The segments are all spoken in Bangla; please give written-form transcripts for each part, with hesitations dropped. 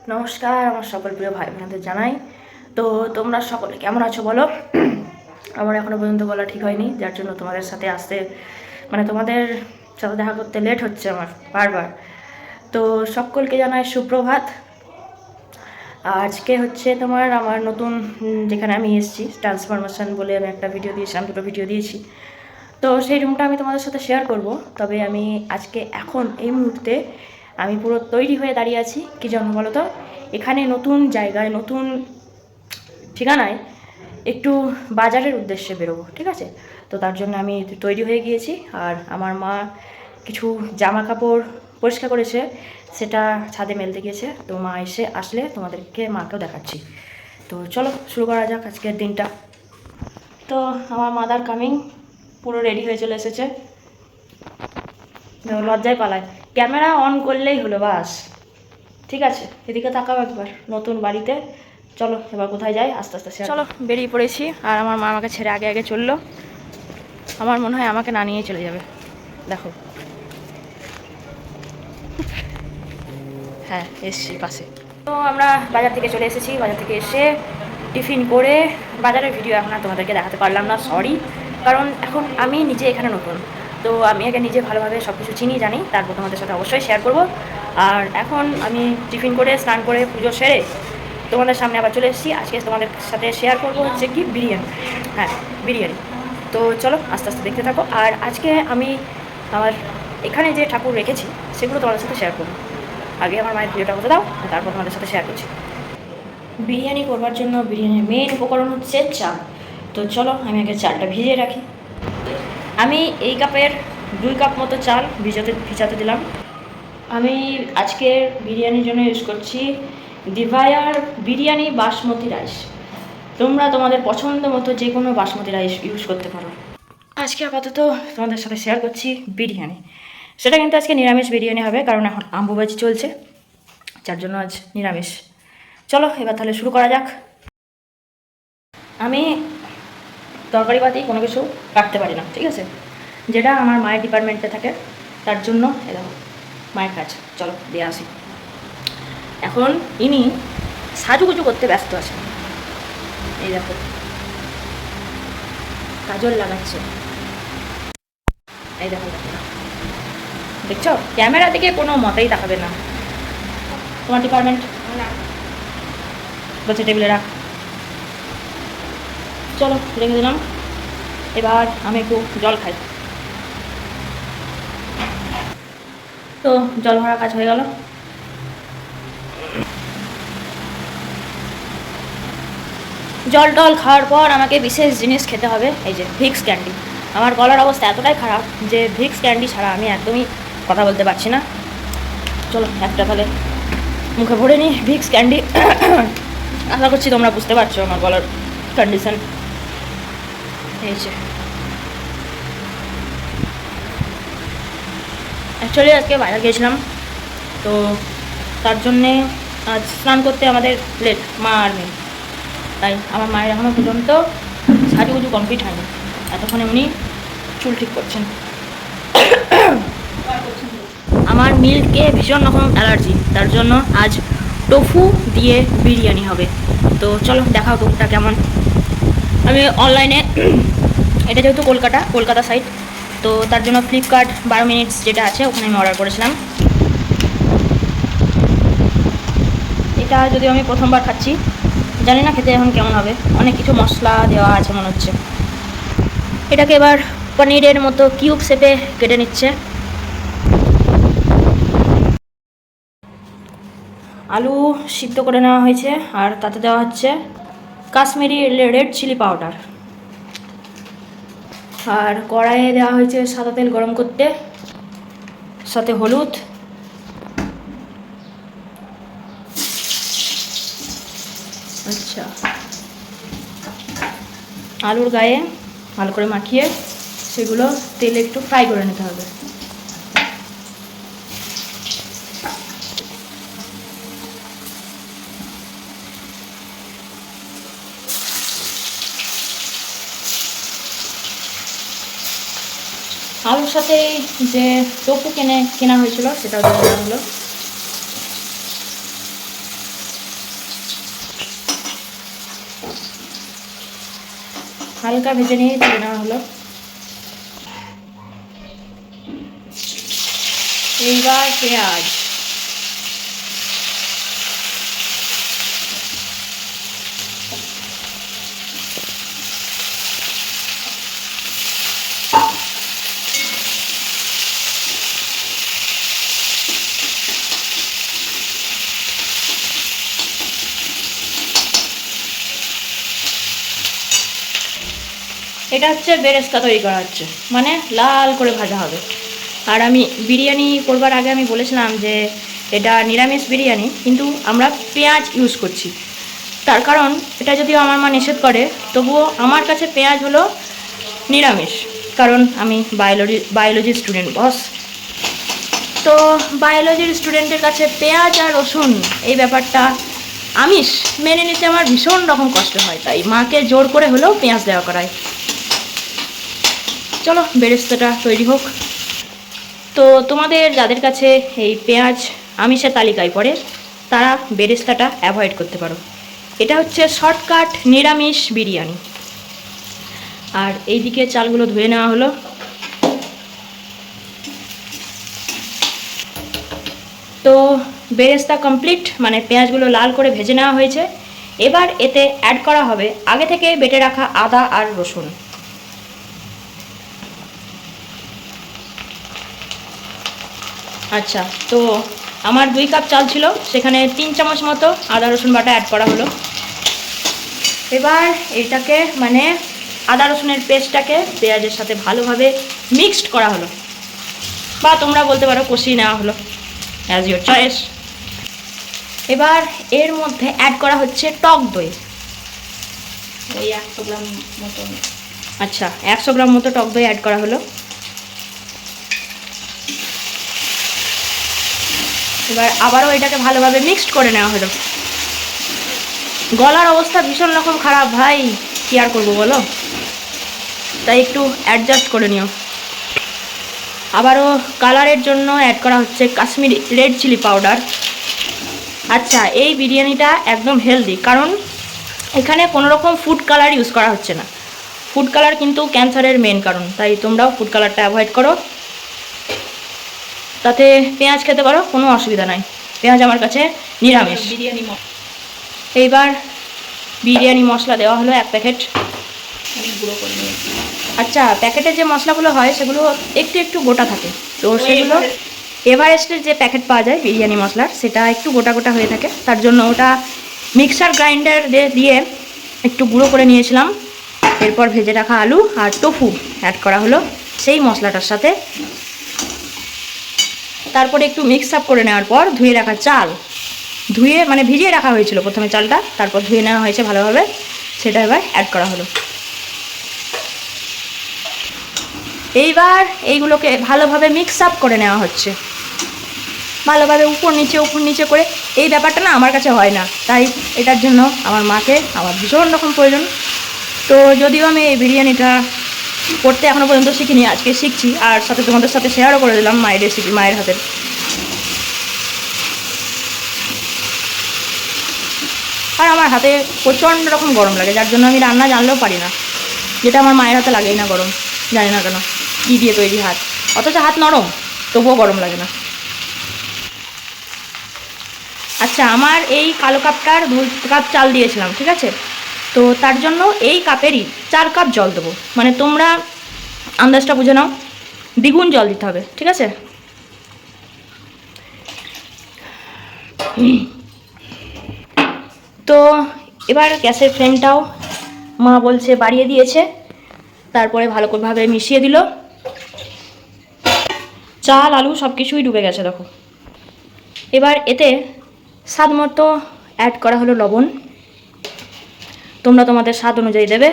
নমস্কার আমার সকল প্রিয় ভাই বোনদের জানাই। তো তোমরা সকলে কেমন আছো বলো। আমার এখনও পর্যন্ত বলা ঠিক হয়নি, যার জন্য তোমাদের সাথে আসতে তোমাদের সাথে দেখা করতে লেট হচ্ছে আমার বারবার। তো সকলকে জানাই সুপ্রভাত। আজকে হচ্ছে আমার নতুন যেখানে আমি এসেছি ট্রান্সফরমেশন বলে আমি একটা ভিডিও দিয়েছিলাম, দুটো ভিডিও দিয়েছি। তো সেই রুমটা আমি তোমাদের সাথে শেয়ার করব। তবে আমি আজকে এখন এই মুহূর্তে আমি পুরো তৈরি হয়ে দাঁড়িয়ে আছি কী জন্য বলো তো। এখানে নতুন জায়গায় নতুন ঠিকানায় একটু বাজারের উদ্দেশ্যে বেরোবো, ঠিক আছে। তো তার জন্য আমি তৈরি হয়ে গিয়েছি। আর আমার মা কিছু জামা কাপড় পরিষ্কার করেছে, সেটা ছাদে মেলতে গিয়েছে। তো মা আসলে তোমাদেরকে মাকেও দেখাচ্ছি। তো চলো শুরু করা যাক আজকের দিনটা। তো আমার মাদার কামিং পুরো রেডি হয়ে চলে এসেছে। লজ্জায় পালায়, ক্যামেরা অন করলেই হলো বাস। ঠিক আছে, এদিকে তাকাও একবার, নতুন বাড়িতে। চলো এবার কোথায় যাই আস্তে আস্তে চলো বেরিয়ে পড়েছি। আর আমার মা আমাকে ছেড়ে আগে আগে চললো। আমার মনে হয় আমাকে না নিয়েই চলে যাবে, দেখো। হ্যাঁ এসছি পাশে। তো আমরা বাজার থেকে চলে এসেছি। বাজার থেকে এসে টিফিন করে, বাজারের ভিডিও এখন আর তোমাদেরকে দেখাতে পারলাম না, সরি। কারণ এখন আমি নিজে এখানে নতুন, তো আমি আগে নিজে ভালোভাবে সব কিছু চিনি জানি, তারপর তোমাদের সাথে অবশ্যই শেয়ার করব। আর এখন আমি টিফিন করে স্নান করে পুজো সেরে তোমাদের সামনে আবার চলে এসেছি। আজকে তোমাদের সাথে শেয়ার করব হচ্ছে কি বিরিয়ানি। হ্যাঁ বিরিয়ানি। তো চলো আস্তে আস্তে দেখতে থাকো। আর আজকে আমি আমার এখানে যে ঠাকুর রেখেছি সেগুলো তোমাদের সাথে শেয়ার করবো। আগে আমার মায়ের ভিডিওটা হতে দাও, তারপর তোমাদের সাথে শেয়ার করছি। বিরিয়ানি করবার জন্য বিরিয়ানির মেন উপকরণ হচ্ছে চাল। তো চলো আমি আগে চালটা ভিজিয়ে রাখি। আমি এই কাপের 2 কাপ মতো চাল ভিজাতে দিলাম। আমি আজকের বিরিয়ানির জন্য ইউজ করছি দিভায়ার বিরিয়ানি বাসমতি রাইস। তোমরা তোমাদের পছন্দ মতো যে কোনো বাসমতি রাইস ইউজ করতে পারো। আজকে আপাতত তোমাদের সাথে শেয়ার করছি বিরিয়ানি। সেটা কিন্তু আজকে নিরামিষ বিরিয়ানি হবে, কারণ এখন আম্বুবাজি চলছে, যার জন্য আজ নিরামিষ। চলো এবার তাহলে শুরু করা যাক। আমি তরকারি পাতি কোনো কিছু কাটতে পারি না, ঠিক আছে। যেটা আমার মায়ের ডিপার্টমেন্টে থাকে, তার জন্য দেখো মায়ের কাজ। চলো দিয়ে আসি। এখন ইনি সাজুগুজু করতে ব্যস্ত আছে। এই দেখো কাজল লাগাচ্ছে। এই দেখো দেখছো, ক্যামেরা দিকে কোনো মতেই তাকাবে না। তোমার ডিপার্টমেন্ট বলছে টেবিলে রাখ। চলো রেখে দিলাম। এবার আমি একটু জল খাই। তো জল ভরা কাজ হয়ে গেল। জল টল খাওয়ার পর আমাকে বিশেষ জিনিস খেতে হবে, এই যে ভিক্স ক্যান্ডি। আমার গলার অবস্থা এতটাই খারাপ যে ভিক্স ক্যান্ডি ছাড়া আমি একদমই কথা বলতে পারছি না। চলো একটা তাহলে মুখে ভরে নিই ভিক্স ক্যান্ডি। আশা করছি তোমরা বুঝতে পারছো আমার গলার কন্ডিশন। এই যে অ্যাকচুয়ালি আজকে বাইরে গিয়েছিলাম, তো তার জন্যে আজ স্নান করতে আমাদের লেট, মা আর মেয়ে। তাই আমার মায়ের এখনও পর্যন্ত সাজুগুজু কমপ্লিট হয়নি। এতক্ষণে উনি চুল ঠিক করছেন। আমার মিল্কে ভীষণ রকম অ্যালার্জি, তার জন্য আজ টোফু দিয়ে বিরিয়ানি হবে। তো চলো দেখাও টোফুটা কেমন। আমি অনলাইনে এটা যেহেতু কলকাতা সাইট, তো তার জন্য ফ্লিপকার্ট 12 মিনিটস যেটা আছে ওখানে আমি অর্ডার করেছিলাম। এটা যদিও আমি প্রথমবার খাচ্ছি, জানি না খেতে এখন কেমন হবে। অনেক কিছু মশলা দেওয়া আছে মনে হচ্ছে। এটাকে এবার পনিরের মতো কিউব শেপে কেটে নিচ্ছে। আলু সিদ্ধ করে নেওয়া হয়েছে, আর তাতে দেওয়া হচ্ছে কাশ্মীরি রেড চিলি পাউডার। আর কড়াইয়ে দেওয়া হয়েছে সাদা তেল গরম করতে, সাথে হলুদ, আচ্ছা আলুর গায়ে ভালো করে মাখিয়ে সেগুলো তেলে একটু ফ্রাই করে নিতে হবে। আলুর সাথে যে টোফু কেনা হয়েছিল সেটাও দিয়ে দেওয়া হলো। হালকা ভেজে নিয়ে তুলে নেওয়া হলো। এইবার পেঁয়াজ, এটা হচ্ছে বেরেস্তা তৈরি করা হচ্ছে, মানে লাল করে ভাজা হবে। আর আমি বিরিয়ানি করবার আগে আমি বলেছিলাম যে এটা নিরামিষ বিরিয়ানি, কিন্তু আমরা পেঁয়াজ ইউজ করছি। তার কারণ এটা যদিও আমার মা নিষেধ করে, তবুও আমার কাছে পেঁয়াজ হলো নিরামিষ, কারণ আমি বায়োলজি স্টুডেন্ট বস। তো বায়োলজির স্টুডেন্টের কাছে পেঁয়াজ আর রসুন এই ব্যাপারটা আমিষ মেনে নিতে আমার ভীষণ রকম কষ্ট হয়, তাই মাকে জোর করে হলেও পেঁয়াজ দেওয়া করায়। চলো বেরেস্তাটা তৈরি হোক। তো তোমাদের যাদের কাছে এই পেঁয়াজ আমিষের তালিকায় পড়ে, তারা বেরেস্তাটা অ্যাভয়েড করতে পারো। এটা হচ্ছে শর্টকাট নিরামিষ বিরিয়ানি। আর এইদিকে চালগুলো ধুয়ে নেওয়া হলো। তো বেরেস্তা কমপ্লিট, মানে পেঁয়াজগুলো লাল করে ভেজে নেওয়া হয়েছে। এবার এতে অ্যাড করা হবে আগে থেকে বেটে রাখা আদা আর রসুন। আচ্ছা, তো আমার 2 কাপ চাল ছিল, সেখানে 3 চামচ মতো আদা রসুন বাটা অ্যাড করা হলো। এবার এইটাকে মানে আদা রসুনের পেস্টটাকে পেঁয়াজের সাথে ভালোভাবে মিক্সড করা হলো, বা তোমরা বলতে পারো কষিয়ে নেওয়া হলো, অ্যাজ ইউর চয়েস। এবার এর মধ্যে অ্যাড করা হচ্ছে টক দই, ওই 100 গ্রাম মতো। আচ্ছা, 100 গ্রাম মতো টক দই অ্যাড করা হলো। এবার আবারও এটাকে ভালোভাবে মিক্সড করে নেওয়া হলো। গলার অবস্থা ভীষণ রকম খারাপ ভাই, কী আর করবো বলো, তাই একটু অ্যাডজাস্ট করে নিও। আবারও কালারের জন্য অ্যাড করা হচ্ছে কাশ্মীরি রেড চিলি পাউডার। আচ্ছা, এই বিরিয়ানিটা একদম হেলদি, কারণ এখানে কোনো রকম ফুড কালার ইউজ করা হচ্ছে না। ফুড কালার কিন্তু ক্যান্সারের মেন কারণ, তাই তোমরাও ফুড কালারটা অ্যাভয়েড করো। তাতে পেঁয়াজ খেতে পারো, কোনো অসুবিধা নাই, পেঁয়াজ আমার কাছে নিরামিষ। এইবার বিরিয়ানি মশলা দেওয়া হলো 1 প্যাকেট, গুঁড়ো করে নিয়েছি। আচ্ছা, প্যাকেটের যে মশলাগুলো হয় সেগুলো একটু একটু গোটা থাকে, তো সেগুলো এভারেস্টের যে প্যাকেট পাওয়া যায় বিরিয়ানি মশলার, সেটা একটু গোটা গোটা হয়ে থাকে, তার জন্য ওটা মিক্সার গ্রাইন্ডার দিয়ে একটু গুঁড়ো করে নিয়েছিলাম। এরপর ভেজে রাখা আলু আর টোফু অ্যাড করা হলো সেই মশলাটার সাথে। তারপরে একটু মিক্স আপ করে নেওয়ার পর ধুয়ে রাখা চাল, ধুয়ে মানে ভিজিয়ে রাখা হয়েছিল প্রথমে চালটা, তারপর ধুয়ে নেওয়া হয়েছে ভালোভাবে, সেটা এবার অ্যাড করা হলো। এইবার এইগুলোকে ভালোভাবে মিক্স আপ করে নেওয়া হচ্ছে, ভালোভাবে উপর নিচে করে। এই ব্যাপারটা না আমার কাছে হয় না, তাই এটার জন্য আমার মাকে আমার ভীষণ রকম প্রয়োজন। তো যদিও আমি এই বিরিয়ানিটা করতে এখনও পর্যন্ত শিখিনি, আজকে শিখছি, আর সাথে তোমাদের সাথে শেয়ারও করে দিলাম মায়ের রেসিপি, মায়ের হাতের। আর আমার হাতে প্রচণ্ড রকম গরম লাগে, যার জন্য আমি রান্না জানলেও পারি না, যেটা আমার মায়ের হাতে লাগেই না গরম, জানি না কেন, কী দিয়ে তৈরি হাত, অথচ হাত নরম, তবুও গরম লাগে না। আচ্ছা, আমার এই কালো কাপটার 2 কাপ চাল দিয়েছিলাম, ঠিক আছে, তো তার জন্য এই কাপেরই 4 কাপ জল দেবো, মানে তোমরা আন্দাজটা বুঝে নাও, দ্বিগুণ জল দিতে হবে, ঠিক আছে। তো এবার গ্যাসের ফ্লেমটাও মা বলছে বাড়িয়ে দিয়েছে, তারপরে ভালো করেভাবে মিশিয়ে দিল। চাল আলু সব কিছুই ডুবে গেছে দেখো। এবার এতে স্বাদ মতো অ্যাড করা হলো লবণ, তোমরা তোমাদের স্বাদ অনুযায়ী দেবে।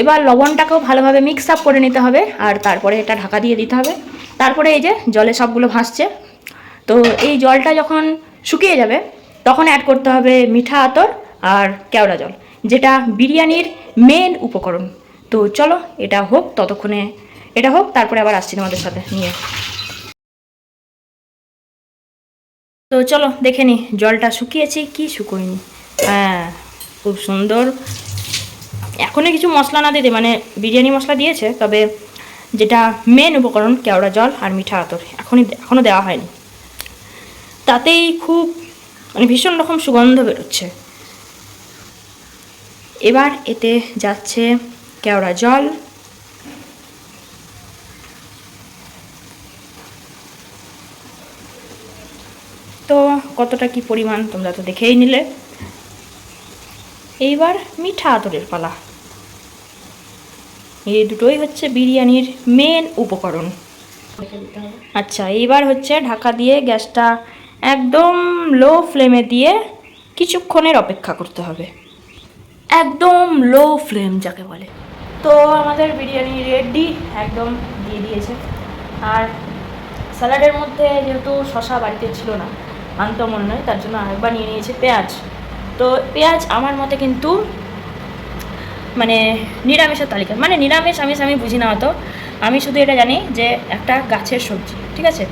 এবার লবণটাকেও ভালোভাবে মিক্স আপ করে নিতে হবে, আর তারপরে এটা ঢাকা দিয়ে দিতে হবে। তারপরে এই যে জলে সবগুলো ভাসছে, তো এই জলটা যখন শুকিয়ে যাবে তখন অ্যাড করতে হবে মিঠা আতর আর কেওড়া জল, যেটা বিরিয়ানির মেন উপকরণ। তো চলো এটা হোক, ততক্ষণে এটা হোক, তারপরে আবার আসছি তোমাদের সাথে নিয়ে। তো চলো দেখে নি জলটা শুকিয়েছি কি শুকোয়নি। হ্যাঁ, খুব সুন্দর এখনই কিছু মশলা না দিতে, মানে বিরিয়ানি মশলা দিয়েছে, তবে যেটা মেন উপকরণ কেওড়া জল আর মিঠা আতর এখনও দেওয়া হয়নি। তাতেই খুব মানে ভীষণ রকম সুগন্ধ বেরোচ্ছে। এবার এতে যাচ্ছে কেওড়া জল, তো কতটা কি পরিমাণ তোমরা তো দেখেই নিলে। এইবার মিঠা আতরের পালা। এই দুটোই হচ্ছে বিরিয়ানির মেন উপকরণ। আচ্ছা, এইবার হচ্ছে ঢাকা দিয়ে গ্যাসটা একদম লো ফ্লেমে দিয়ে কিছুক্ষণের অপেক্ষা করতে হবে, একদম লো ফ্লেম যাকে বলে। তো আমাদের বিরিয়ানি রেডি, একদম দিয়ে দিয়েছে। আর স্যালাডের মধ্যে যেহেতু শশা বাড়িতে ছিল না, আনতে মনে নয়, তার জন্য আরেকবার নিয়ে নিয়েছে পেঁয়াজ। তো পেঁয়াজ আমার মতে কিন্তু মানে নিরামিষের তালিকা, মানে নিরামিষ আমিষ আমি বুঝি না অত, আমি শুধু এটা জানি যে একটা গাছের সবজি, ঠিক আছে?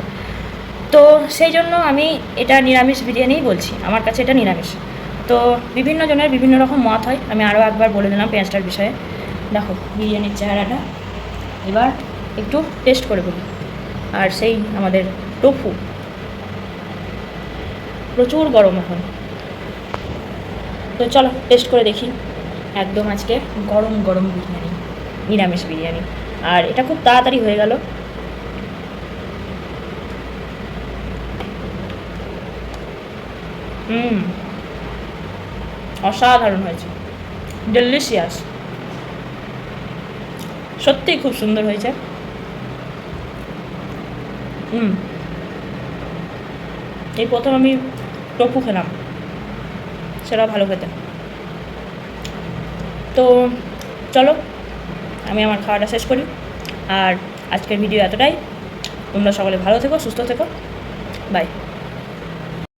তো সেই জন্য আমি এটা নিরামিষ বিরিয়ানিই বলছি, আমার কাছে এটা নিরামিষ। তো বিভিন্ন জনের বিভিন্ন রকম মত হয়, আমি আরও একবার বলে দিলাম পেঁয়াজটার বিষয়ে। দেখো বিরিয়ানির চেহারাটা, এবার একটু টেস্ট করে বলি। আর সেই আমাদের টোফু প্রচুর গরম এখন, তো চলো টেস্ট করে দেখি। একদম আজকে গরম গরম বিরিয়ানি, নিরামিষ বিরিয়ানি, আর এটা খুব তাড়াতাড়ি হয়ে গেল। অসাধারণ হয়েছে, ডেলিশিয়াস, সত্যিই খুব সুন্দর হয়েছে। এই প্রথম আমি টোফু খেলাম, সেটা ভালো খেতে। তো চলো আমি আমার খাওয়াটা শেষ করি, আর আজকের ভিডিও এতটাই। তোমরা সকলে ভালো থেকো, সুস্থ থেকো, বাই।